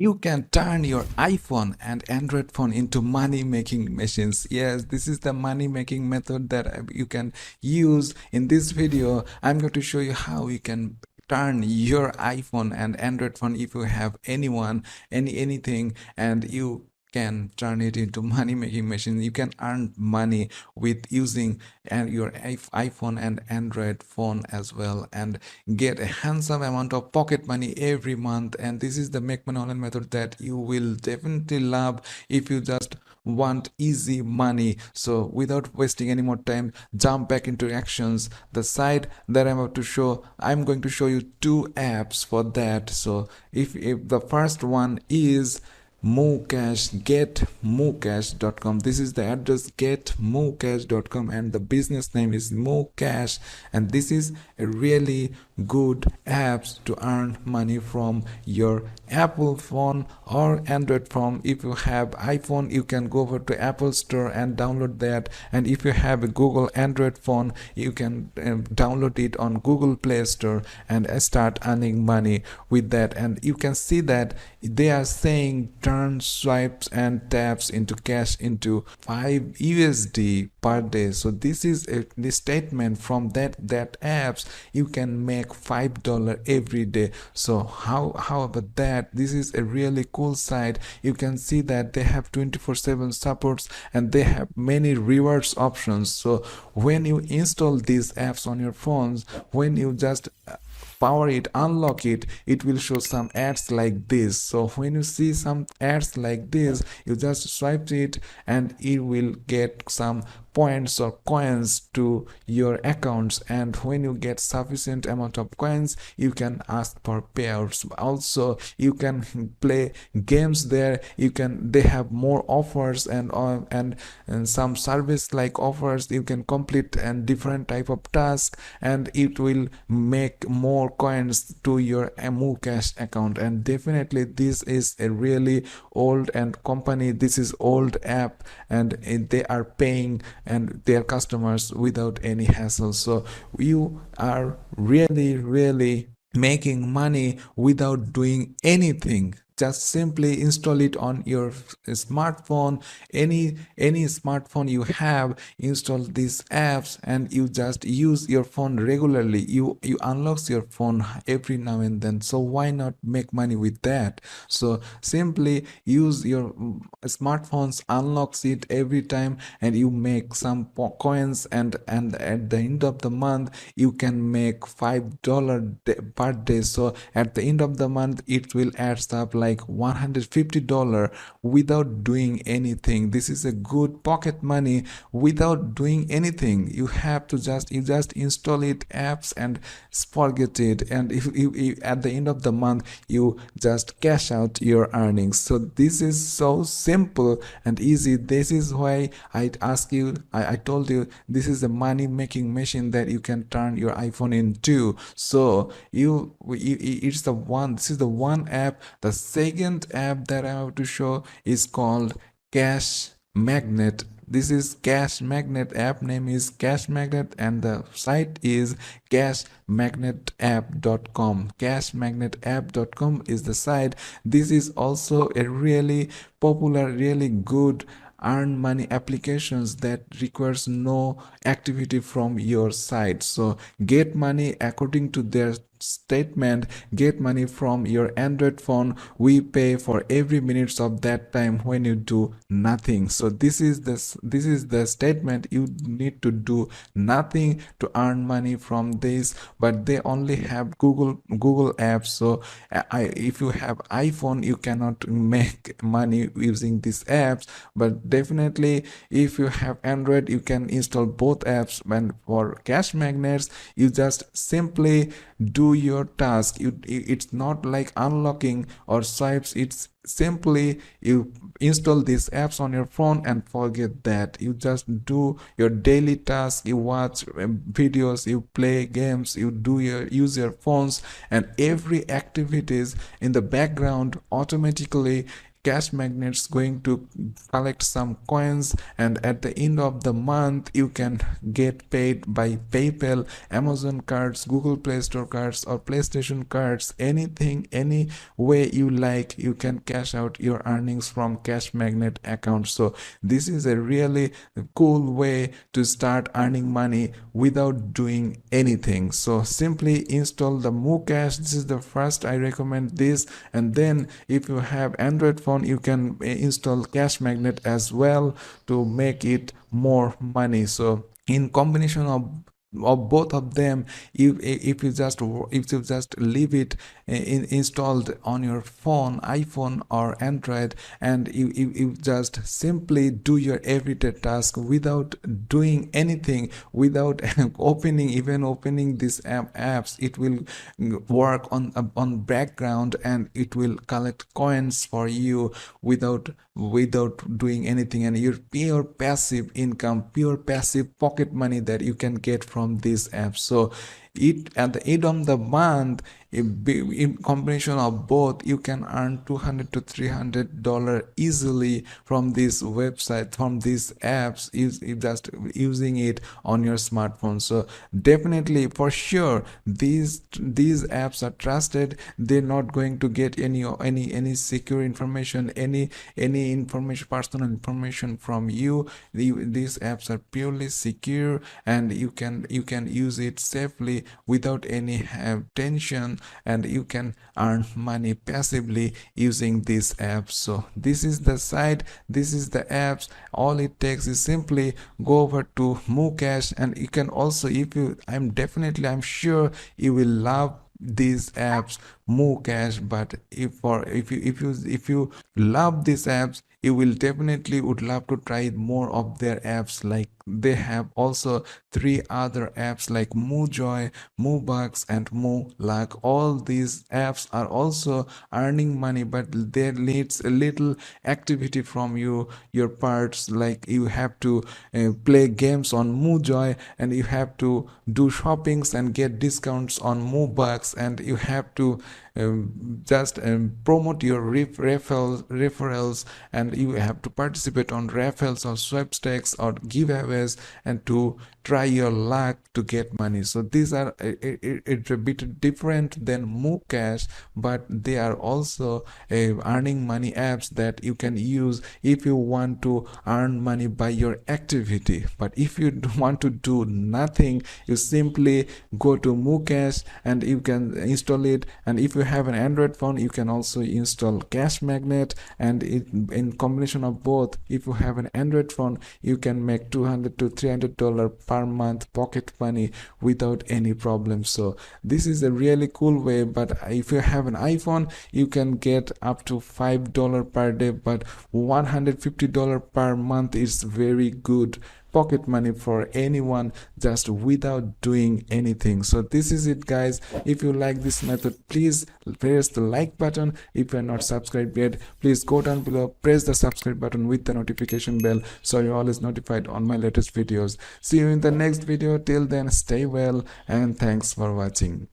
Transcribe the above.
You can turn your iPhone and Android phone into money making machines. Yes, this is the money making method that you can use. In this video, I'm going to show you how you can turn your iPhone and Android phone, if you have anything, and you can turn it into money making machine. You can earn money with using your iPhone and Android phone as well, and get a handsome amount of pocket money every month. And this is the make money online method that you will definitely love if you just want easy money. So without wasting any more time, jump back into actions. The site that I'm going to show you two apps for that. So if the first one is Mocash, getmocash.com. This is the address, getmocash.com, and the business name is Mocash. And this is a really good apps to earn money from your Apple phone or Android phone. If you have iPhone, you can go over to Apple Store and download that. And if you have a Google Android phone, you can download it on Google Play Store and start earning money with that. And you can see that they are saying turn swipes and taps into cash into 5 USD per day. So this is the statement from that apps. You can make $5 every day. So how about that? This is a really cool site. You can see that they have 24/7 supports and they have many rewards options. So when you install these apps on your phones, when you just power it, unlock it, it will show some ads like this. So when you see some ads like this, you just swipe it and it will get some points or coins to your accounts. And when you get sufficient amount of coins, you can ask for payouts. Also, you can play games there. They have more offers and some service like offers. You can complete and different type of tasks, and it will make more coins to your Mocash account. And definitely this is a really old and company. This is old app, and they are paying and their customers without any hassle. So you are really making money without doing anything. Just simply install it on your smartphone, any smartphone you have. Install these apps and you just use your phone regularly. You unlock your phone every now and then. So why not make money with that? So simply use your smartphones, unlocks it every time, and you make some coins, and at the end of the month you can make $5 per day. So at the end of the month it will add up like $150 without doing anything. This is a good pocket money without doing anything. You have to just install it apps and forget it. And if at the end of the month you just cash out your earnings. So this is so simple and easy. This is why I told you this is a money making machine that you can turn your iPhone into. So this is the one app. The second app that I have to show is called Cash Magnet. This is Cash Magnet. App name is Cash Magnet and the site is cashmagnetapp.com. Cashmagnetapp.com is the site. This is also a really popular, really good earn money applications that requires no activity from your side. So get money according to their statement, get money from your Android phone. We pay for every minutes of that time when you do nothing. So this is the statement. You need to do nothing to earn money from this, but they only have Google apps. So if you have iPhone, you cannot make money using these apps, but definitely if you have Android, you can install both apps. And for Cash Magnets, you just simply do your task. It's not like unlocking or swipes. It's simply you install these apps on your phone and forget that. You just do your daily task. You watch videos, you play games, you use your phones, and every activities in the background automatically cash magnets going to collect some coins, and at the end of the month you can get paid by PayPal, Amazon cards, Google Play Store cards, or PlayStation cards. Anything, any way you like, you can cash out your earnings from cash magnet account. So this is a really cool way to start earning money without doing anything. So simply install the Mucash. This is the first I recommend this, and then if you have Android phone, you can install cash magnet as well to make it more money. So in combination of both of them, if you just leave it installed on your phone, iPhone or Android, and you just simply do your everyday task without doing anything, without opening these apps, it will work on background, and it will collect coins for you without doing anything, and your pure passive income, pure passive pocket money that you can get from this app. So it at the end of the month, in combination of both, you can earn $200 to $300 easily from this website, from these apps, is just using it on your smartphone. So definitely, for sure, these apps are trusted. They're not going to get any secure information, any information, personal information from you. These apps are purely secure, and you can use it safely without any tension, and you can earn money passively using these apps. So this is the site, this is the apps. All it takes is simply go over to Mucash, and you can also, if you, I'm sure you will love these apps, Mucash. But if you love these apps, you will definitely would love to try more of their apps. Like they have also 3 other apps like MuJoy, MuBucks, and MuLuck. All these apps are also earning money, but there needs a little activity from your parts. Like you have to play games on MuJoy, and you have to do shoppings and get discounts on MuBucks, and you have to just promote your referrals, and you have to participate on raffles or sweepstakes or giveaways, and to try your luck to get money. So these are it's a bit different than Mucash, but they are also earning money apps that you can use if you want to earn money by your activity. But if you want to do nothing, you simply go to Mucash and you can install it. And if you have an Android phone, you can also install Cash Magnet, and in combination of both, if you have an Android phone, you can make $200 to $300 per month pocket money without any problem. So this is a really cool way. But if you have an iPhone, you can get up to $5 per day, but $150 per month is very good pocket money for anyone just without doing anything. So this is it, guys. If you like this method, please press the like button. If you are not subscribed yet, please go down below, press the subscribe button with the notification bell, so you're always notified on my latest videos. See you in the next video. Till then, stay well, and thanks for watching.